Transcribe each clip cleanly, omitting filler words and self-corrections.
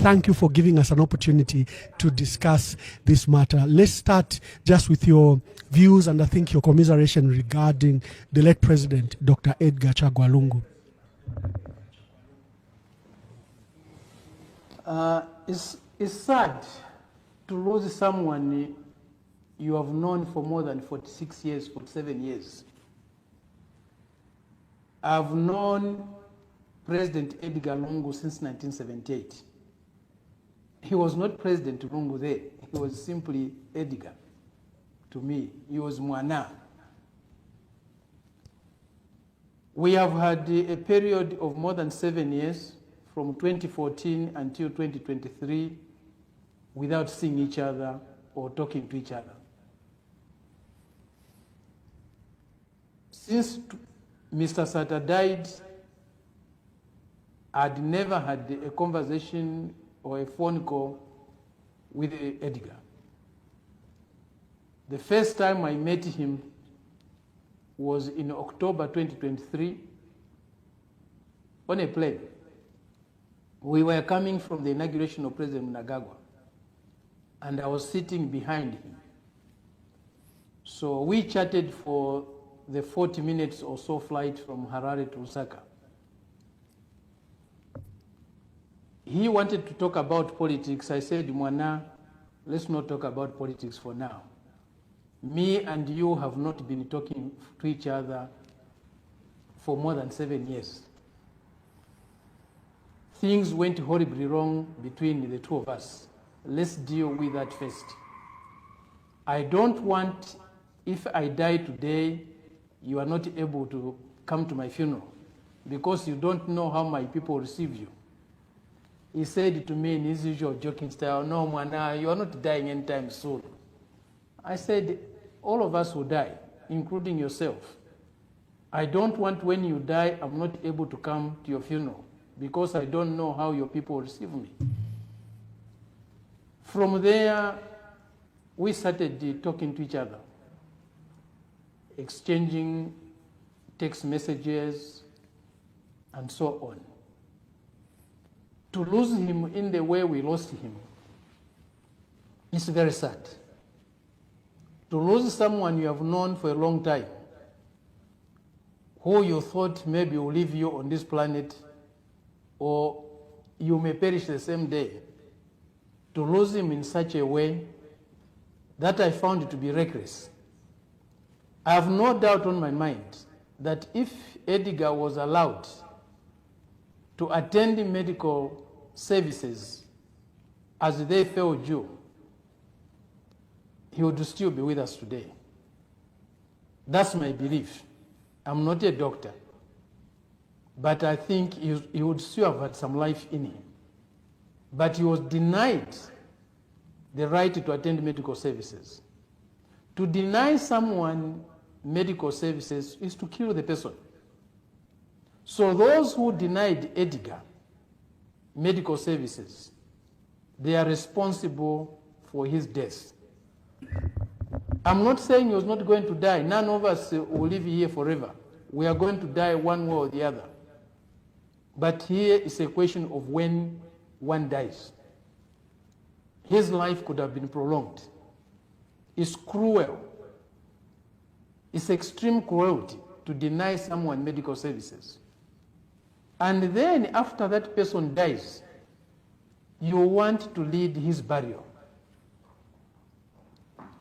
thank you for giving us an opportunity to discuss this matter. Let's start just with your views and I think your commiseration regarding the late President, Dr. Edgar Chagwa Lungu. It's sad to lose someone you have known for more than 46 years, 47 years. I've known President Edgar Lungu since 1978. He was not President Lungu there. He was simply Edgar to me. He was Mwana. We have had a period of more than 7 years, from 2014 until 2023, without seeing each other or talking to each other. Since Mr. Sata died, I'd never had a conversation or a phone call with Edgar. The first time I met him was in October 2023 on a plane. We were coming from the inauguration of President Mnangagwa, and I was sitting behind him. So we chatted for the 40 minutes or so flight from Harare to Lusaka. He wanted to talk about politics. I said, Mwana, let's not talk about politics for now. Me and you have not been talking to each other for more than 7 years. Things went horribly wrong between the two of us. Let's deal with that first. I don't want, if I die today, you are not able to come to my funeral because you don't know how my people receive you. He said to me in his usual joking style, no, Mwana, you are not dying anytime soon. I said, all of us will die, including yourself. I don't want when you die, I'm not able to come to your funeral because I don't know how your people receive me. From there, we started talking to each other, exchanging text messages, and so on. To lose him in the way we lost him is very sad. To lose someone you have known for a long time, who you thought maybe will leave you on this planet, or you may perish the same day, to lose him in such a way that I found to be reckless. I have no doubt on my mind that if Edgar was allowed to attend medical services as they fell due, he would still be with us today. That's my belief. I'm not a doctor, but I think he would still have had some life in him. But he was denied the right to attend medical services. To deny someone medical services is to kill the person. So those who denied Edgar medical services, they are responsible for his death. I'm not saying he was not going to die. None of us will live here forever. We are going to die one way or the other. But here is a question of when one dies. His life could have been prolonged. It's cruel. It's extreme cruelty to deny someone medical services. And then after that person dies, you want to lead his burial.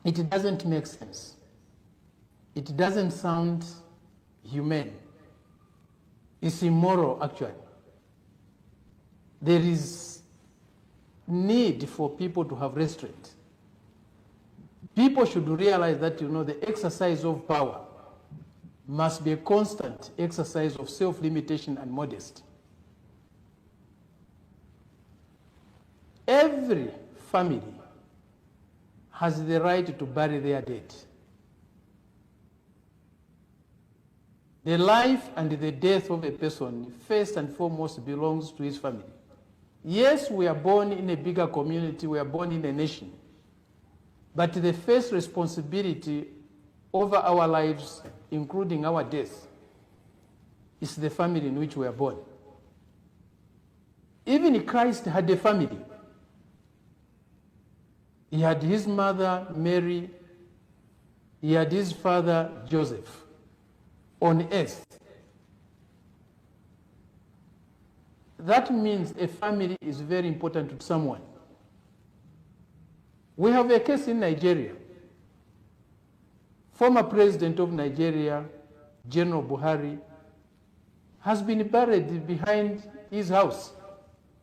It doesn't make sense. It doesn't sound humane. It's immoral, actually. There is need for people to have restraint. People should realize that, the exercise of power must be a constant exercise of self-limitation and modesty. Every family has the right to bury their dead. The life and the death of a person, first and foremost, belongs to his family. Yes, we are born in a bigger community, we are born in a nation, but the first responsibility over our lives, including our death, is the family in which we are born. Even Christ had a family. He had his mother, Mary. He had his father, Joseph, on earth. That means a family is very important to someone. We have a case in Nigeria. Former president of Nigeria, General Buhari, has been buried behind his house,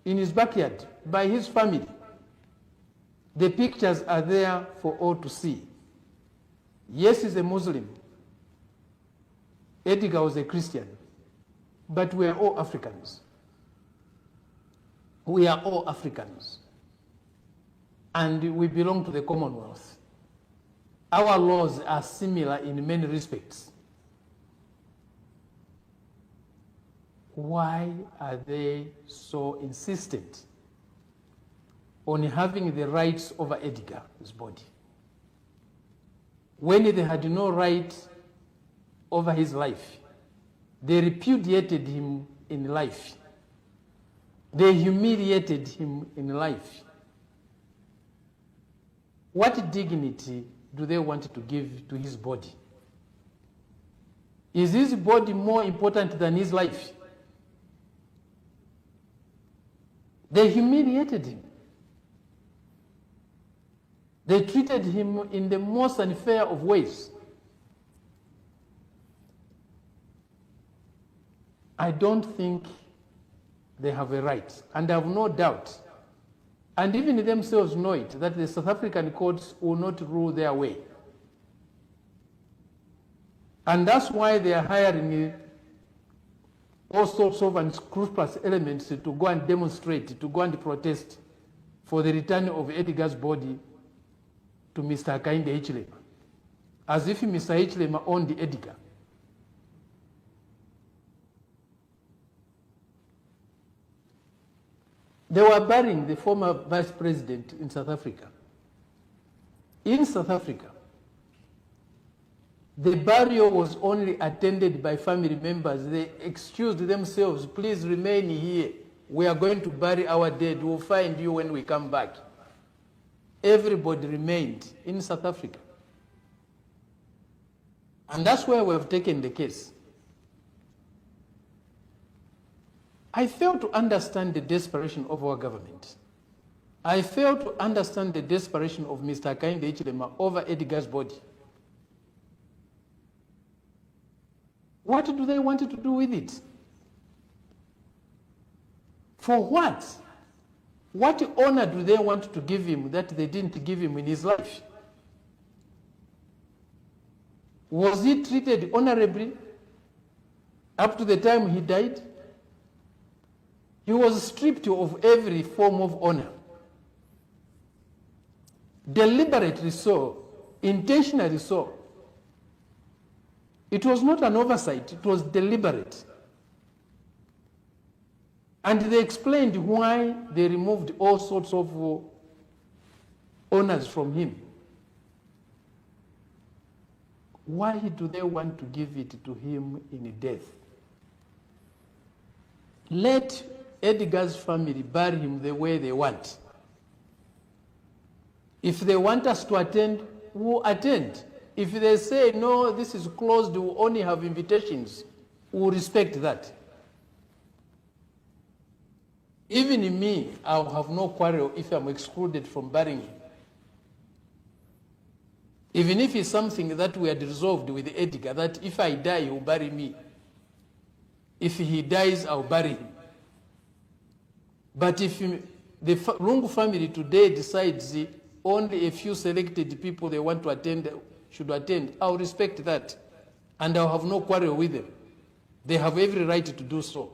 in his backyard, by his family. The pictures are there for all to see. Yes, he's a Muslim. Edgar was a Christian. But we are all Africans. We are all Africans. And we belong to the Commonwealth. Our laws are similar in many respects. Why are they so insistent on having the rights over Edgar's body, when they had no right over his life? They repudiated him in life. They humiliated him in life. What dignity do they want to give to his body? Is his body more important than his life? They humiliated him. They treated him in the most unfair of ways. I don't think they have a right, and I have no doubt, and even themselves know it, that the South African courts will not rule their way. And that's why they are hiring all sorts of unscrupulous elements to go and demonstrate, to go and protest for the return of Edgar's body to Mr. Hakainde Hichilema, as if Mr. Hichilema owned Edgar. They were burying the former vice president in South Africa. In South Africa, the burial was only attended by family members. They excused themselves, please remain here. We are going to bury our dead. We'll find you when we come back. Everybody remained in South Africa. And that's where we have taken the case. I fail to understand the desperation of our government. I fail to understand the desperation of Mr. Hakainde Hichilema over Edgar's body. What do they want to do with it? For what? What honor do they want to give him that they didn't give him in his life? Was he treated honorably up to the time he died? He was stripped of every form of honor. Deliberately so, intentionally so. It was not an oversight, it was deliberate. And they explained why they removed all sorts of honors from him. Why do they want to give it to him in death? Let Edgar's family bury him the way they want. If they want us to attend, we'll attend. If they say, no, this is closed, we'll only have invitations, we'll respect that. Even in me, I'll have no quarrel if I'm excluded from burying him. Even if it's something that we had resolved with Edgar, that if I die, he'll bury me. If he dies, I'll bury him. But if the Lungu family today decides only a few selected people they want to attend should attend, I'll respect that. And I'll have no quarrel with them. They have every right to do so.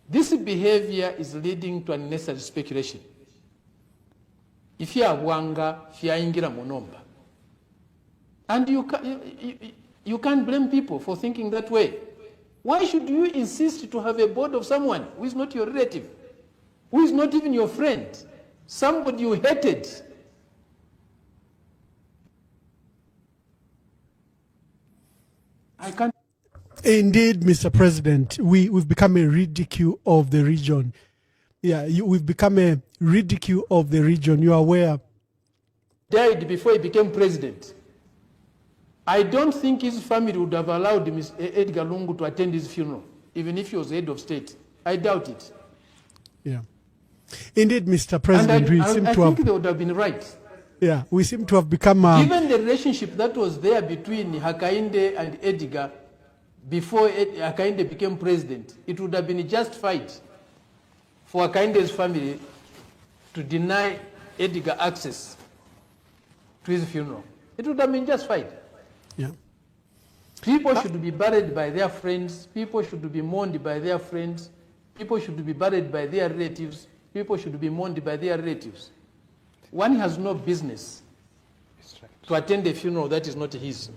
This behavior is leading to unnecessary speculation. If you are wanga, if you are ingira monomba. And you can't blame people for thinking that way. Why should you insist to have a board of someone who is not your relative, who is not even your friend, somebody you hated? I can't. Indeed, Mr. President, we've become a ridicule of the region. Yeah, we've become a ridicule of the region. You are aware? Died before he became president. I don't think his family would have allowed Edgar Lungu to attend his funeral, even if he was head of state. I doubt it. Yeah. Indeed, Mr. President, we seem to have... I think they would have been right. Yeah, we seem to have become... Given the relationship that was there between Hakainde and Edgar before Hakainde became president, it would have been justified for Hakainde's family to deny Edgar access to his funeral. It would have been justified. Yeah. People should be buried by their friends. People should be mourned by their friends. People should be buried by their relatives. People should be mourned by their relatives. One has no business to attend a funeral that is not his.